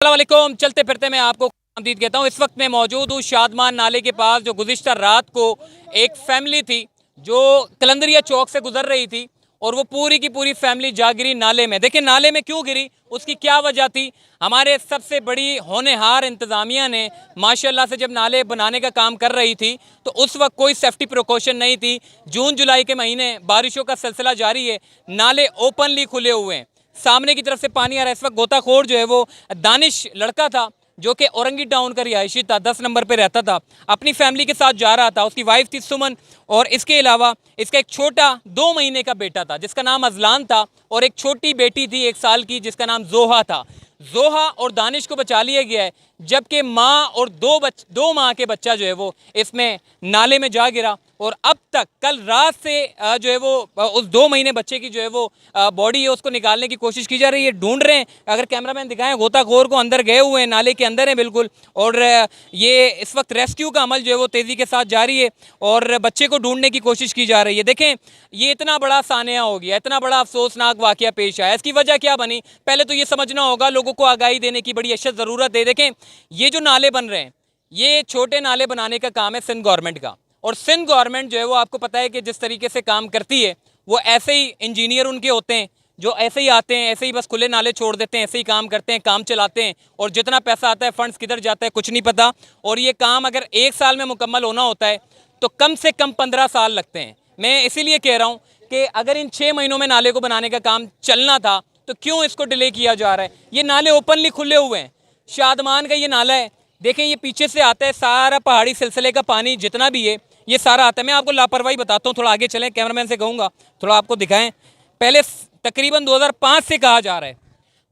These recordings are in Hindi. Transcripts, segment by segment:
अस्सलामुअलैकुम। चलते फिरते मैं आपको खुशामदीद कहता हूँ। इस वक्त मैं मौजूद हूँ शादमान नाले के पास, जो गुज़िश्ता रात को एक फैमिली थी जो कलंदरिया चौक से गुजर रही थी और वो पूरी की पूरी फैमिली जा गिरी नाले में। देखिए नाले में क्यों गिरी, उसकी क्या वजह थी। हमारे सबसे बड़ी होनहार इंतज़ामिया ने माशाल्लाह से जब नाले बनाने का काम कर रही थी तो उस वक्त कोई सेफ्टी प्रिकॉशन नहीं थी। जून जुलाई के महीने बारिशों का सिलसिला जारी है, नाले ओपनली खुले हुए हैं, सामने की तरफ से पानी आ रहा है। इस वक्त गोताखोर जो है वो दानिश लड़का था जो कि औरंगी टाउन का रिहायशी था, 10 नंबर पे रहता था, अपनी फैमिली के साथ जा रहा था। उसकी वाइफ थी सुमन और इसके अलावा इसका एक छोटा 2 महीने का बेटा था जिसका नाम अजलान था और एक छोटी बेटी थी 1 साल की जिसका नाम जोहा था। जोहा और दानिश को बचा लिया गया है, जबकि माँ और दो माह के बच्चा जो है वो इसमें नाले में जा गिरा। और अब तक कल रात से जो है वो उस 2 महीने बच्चे की जो है वो बॉडी है उसको निकालने की कोशिश की जा रही है। ढूंढ रहे हैं, अगर कैमरामैन दिखाएं, गोताखोर को अंदर गए हुए हैं, नाले के अंदर हैं बिल्कुल। और ये इस वक्त रेस्क्यू का अमल जो है वो तेज़ी के साथ जारी है और बच्चे को ढूंढने की कोशिश की जा रही है। देखें ये इतना बड़ा सानिया हो गया, इतना बड़ा अफसोसनाक वाक़या पेश आया, इसकी वजह क्या बनी, पहले तो ये समझना होगा, लोगों को आगाही देने की बड़ी अशद ज़रूरत है। देखें ये जो नाले बन रहे हैं, ये छोटे नाले बनाने का काम है सिंध गवर्नमेंट का। और सिंध गवर्नमेंट जो है वो आपको पता है कि जिस तरीके से काम करती है, वो ऐसे ही इंजीनियर उनके होते हैं जो ऐसे ही आते हैं, ऐसे ही बस खुले नाले छोड़ देते हैं, ऐसे ही काम करते हैं, काम चलाते हैं और जितना पैसा आता है फंड्स किधर जाता है कुछ नहीं पता। और ये काम अगर 1 साल में मुकम्मल होना होता है तो कम से कम 15 साल लगते हैं। मैं इसीलिए कह रहा हूँ कि अगर इन 6 महीनों में नाले को बनाने का काम चलना था तो क्यों इसको डिले किया जा रहा है। ये नाले ओपनली खुले हुए हैं, शादमान का ये नाला है। देखें ये पीछे से आता है, सारा पहाड़ी सिलसिले का पानी जितना भी है ये सारा आता है। मैं आपको लापरवाही बताता हूँ, थोड़ा आगे चलें, कैमरामैन से कहूँगा थोड़ा आपको दिखाएं। पहले तकरीबन 2005 से कहा जा रहा है,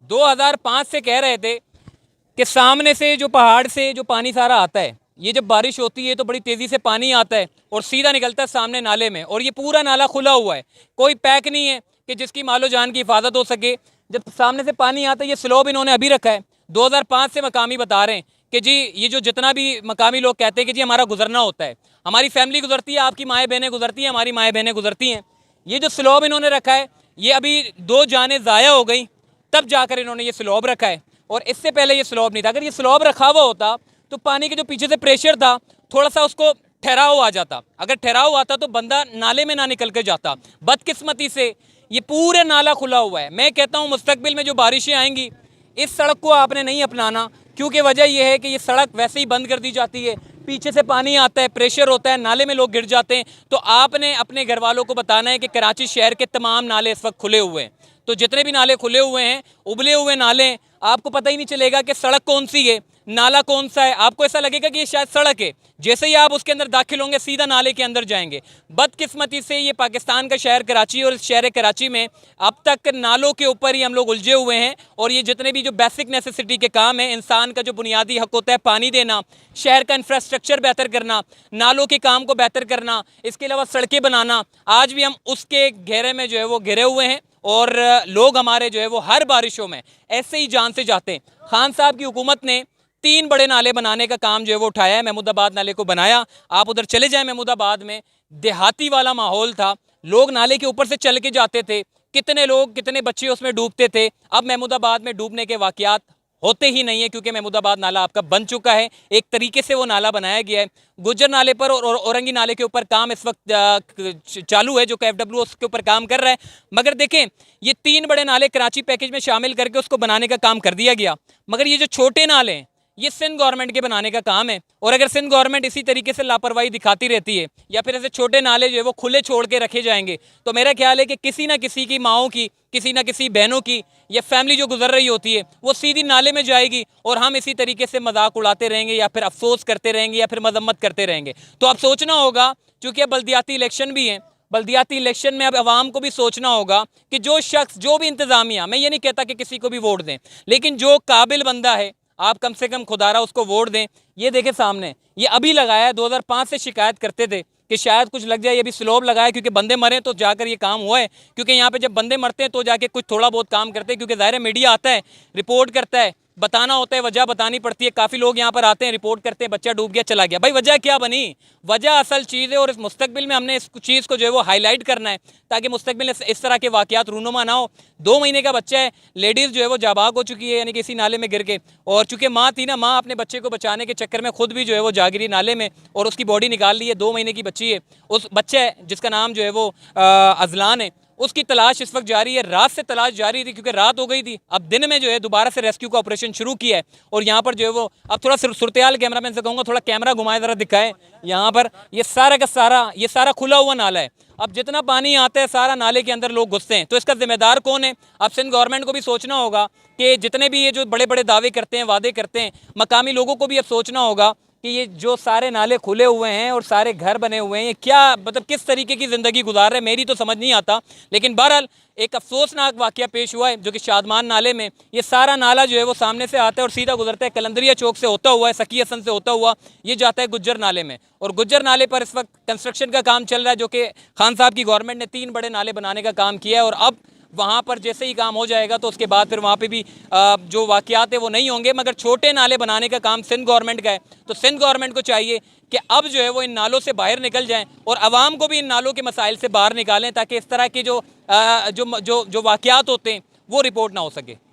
2005 से कह रहे थे कि सामने से जो पहाड़ से जो पानी सारा आता है, ये जब बारिश होती है तो बड़ी तेज़ी से पानी आता है और सीधा निकलता है सामने नाले में। और ये पूरा नाला खुला हुआ है, कोई पैक नहीं है कि जिसकी मालो जान की हिफाजत हो सके। जब सामने से पानी आता है, ये स्लोब इन्होंने अभी रखा है। 2005 से मकामी बता रहे हैं कि जी ये जो जितना भी मकामी लोग कहते हैं कि जी हमारा गुजरना होता है, हमारी फैमिली गुजरती है, आपकी माएँ बहनें गुजरती हैं, हमारी माएँ बहनें गुजरती हैं। ये जो स्लोब इन्होंने रखा है, ये अभी 2 जानें ज़ाया हो गई तब जाकर इन्होंने ये स्लोब रखा है और इससे पहले ये स्लोब नहीं था। अगर ये स्लोब रखा हुआ होता तो पानी के जो पीछे से प्रेशर था थोड़ा सा उसको ठहराव आ जाता, अगर ठहराव आता तो बंदा नाले में ना निकल के जाता। बदकिस्मती से ये पूरे नाला खुला हुआ है। मैं कहता हूँ मुस्तकबिल में जो बारिशें आएंगी इस सड़क को आपने नहीं अपनाना, क्योंकि वजह यह है कि ये सड़क वैसे ही बंद कर दी जाती है, पीछे से पानी आता है, प्रेशर होता है, नाले में लोग गिर जाते हैं। तो आपने अपने घर वालों को बताना है कि कराची शहर के तमाम नाले इस वक्त खुले हुए हैं। तो जितने भी नाले खुले हुए हैं, उबले हुए नाले, आपको पता ही नहीं चलेगा कि सड़क कौन सी है, नाला कौन सा है। आपको ऐसा लगेगा कि ये शायद सड़क है, जैसे ही आप उसके अंदर दाखिल होंगे सीधा नाले के अंदर जाएंगे। बदकिस्मती से ये पाकिस्तान का शहर कराची और इस शहर कराची में अब तक नालों के ऊपर ही हम लोग उलझे हुए हैं। और ये जितने भी जो बेसिक नेसेसिटी के काम हैं, इंसान का जो बुनियादी हक होता है पानी देना, शहर का इंफ्रास्ट्रक्चर बेहतर करना, नालों के काम को बेहतर करना, इसके अलावा सड़कें बनाना, आज भी हम उसके घेरे में जो है वो घिरे हुए हैं। और लोग हमारे जो है वो हर बारिशों में ऐसे ही जान से जाते हैं। खान साहब की हुकूमत ने 3 बड़े नाले बनाने का काम जो है वो उठाया है। महमूदाबाद नाले को बनाया, आप उधर चले जाएं, महमूदाबाद में देहाती वाला माहौल था, लोग नाले के ऊपर से चल के जाते थे, कितने लोग कितने बच्चे उसमें डूबते थे। अब महमूदाबाद में डूबने के वाक़यात होते ही नहीं है, क्योंकि महमूदाबाद नाला आपका बन चुका है। एक तरीके से वो नाला बनाया गया है। गुज्जर नाले पर और औरंगी नाले के ऊपर काम इस वक्त चालू है, जो KFW उसके ऊपर काम कर रहा है। मगर देखें ये 3 बड़े नाले कराची पैकेज में शामिल करके उसको बनाने का काम कर दिया गया, मगर ये जो छोटे नाले हैं ये सिंध गवर्नमेंट के बनाने का काम है। और अगर सिंध गवर्नमेंट इसी तरीके से लापरवाही दिखाती रहती है या फिर ऐसे छोटे नाले जो है वो खुले छोड़ के रखे जाएंगे, तो मेरा ख्याल है कि किसी ना किसी की माओं की, किसी ना किसी बहनों की या फैमिली जो गुजर रही होती है वो सीधी नाले में जाएगी और हम इसी तरीके से मजाक उड़ाते रहेंगे या फिर अफसोस करते रहेंगे या फिर मजम्मत करते रहेंगे। तो अब सोचना होगा, चूँकि अब बल्दियाती इलेक्शन भी हैं, बल्दियाती इलेक्शन में अब आवाम को भी सोचना होगा कि जो शख्स, जो भी इंतज़ामिया, मैं ये नहीं कहता कि किसी को भी वोट दें, लेकिन जो काबिल बंदा है आप कम से कम खुदारा उसको वोट दें। ये देखें सामने, ये अभी लगाया है, 2005 से शिकायत करते थे कि शायद कुछ लग जाए, ये अभी स्लोब लगाया क्योंकि बंदे मरे तो जाकर ये काम हुआ है। क्योंकि यहाँ पे जब बंदे मरते हैं तो जाके कुछ थोड़ा बहुत काम करते हैं, क्योंकि ज़ाहिर मीडिया आता है, रिपोर्ट करता है बताना होता है, वजह बतानी पड़ती है। काफ़ी लोग यहाँ पर आते हैं, रिपोर्ट करते हैं, बच्चा डूब गया, चला गया। भाई वजह क्या बनी? वजह असल चीज़ है, और इस मुस्तकबिल में हमने इस चीज़ को जो है वो हाईलाइट करना है, ताकि मुस्तकबिल में इस तरह के वाक़यात रूनुमा ना हो। 2 महीने का बच्चा है, लेडीज़ जो है वो जाबाक हो चुकी है, यानी कि इसी नाले में गिर के, और चूंकि माँ थी ना, माँ अपने बच्चे को बचाने के चक्कर में खुद भी जो है वो जा गिरी नाले में, और उसकी बॉडी निकाल ली है। 2 महीने की बच्ची है, उस बच्चा है जिसका नाम जो है वो अजलान है, उसकी तलाश इस वक्त जारी है। रात से तलाश जारी थी क्योंकि रात हो गई थी। अब दिन में जो है दोबारा से रेस्क्यू का ऑपरेशन शुरू किया है, और यहाँ पर जो है वो अब थोड़ा सूरत कैमरामैन से कहूँगा थोड़ा कैमरा घुमाए, ज़रा दिखाए। यहाँ पर ये सारा का सारा ये सारा खुला हुआ नाला है। अब जितना पानी आता है सारा नाले के अंदर लोग घुसते हैं, तो इसका जिम्मेदार कौन है? अब सिंध गवर्नमेंट को भी सोचना होगा कि जितने भी ये जो बड़े बड़े दावे करते हैं, वादे करते हैं, मकामी लोगों को भी अब सोचना होगा कि ये जो सारे नाले खुले हुए हैं और सारे घर बने हुए हैं, ये क्या मतलब किस तरीके की ज़िंदगी गुजार रहे हैं, मेरी तो समझ नहीं आता। लेकिन बहरहाल एक अफसोसनाक वाक़या पेश हुआ है, जो कि शादमान नाले में ये सारा नाला जो है वो सामने से आता है और सीधा गुजरता है कलंदरिया चौक से होता हुआ, सकी हसन से होता हुआ, ये जाता है गुज्जर नाले में। और गुज्जर नाले पर इस वक्त कंस्ट्रक्शन का काम चल रहा है, जो कि खान साहब की गवर्नमेंट ने 3 बड़े नाले बनाने का काम किया है। और अब वहाँ पर जैसे ही काम हो जाएगा तो उसके बाद फिर वहाँ पे भी जो वाक़यात है वो नहीं होंगे, मगर छोटे नाले बनाने का काम सिंध गवर्नमेंट का है। तो सिंध गवर्नमेंट को चाहिए कि अब जो है वो इन नालों से बाहर निकल जाएं, और आवाम को भी इन नालों के मसाइल से बाहर निकालें, ताकि इस तरह के जो वाक़यात होते हैं वो रिपोर्ट ना हो सके।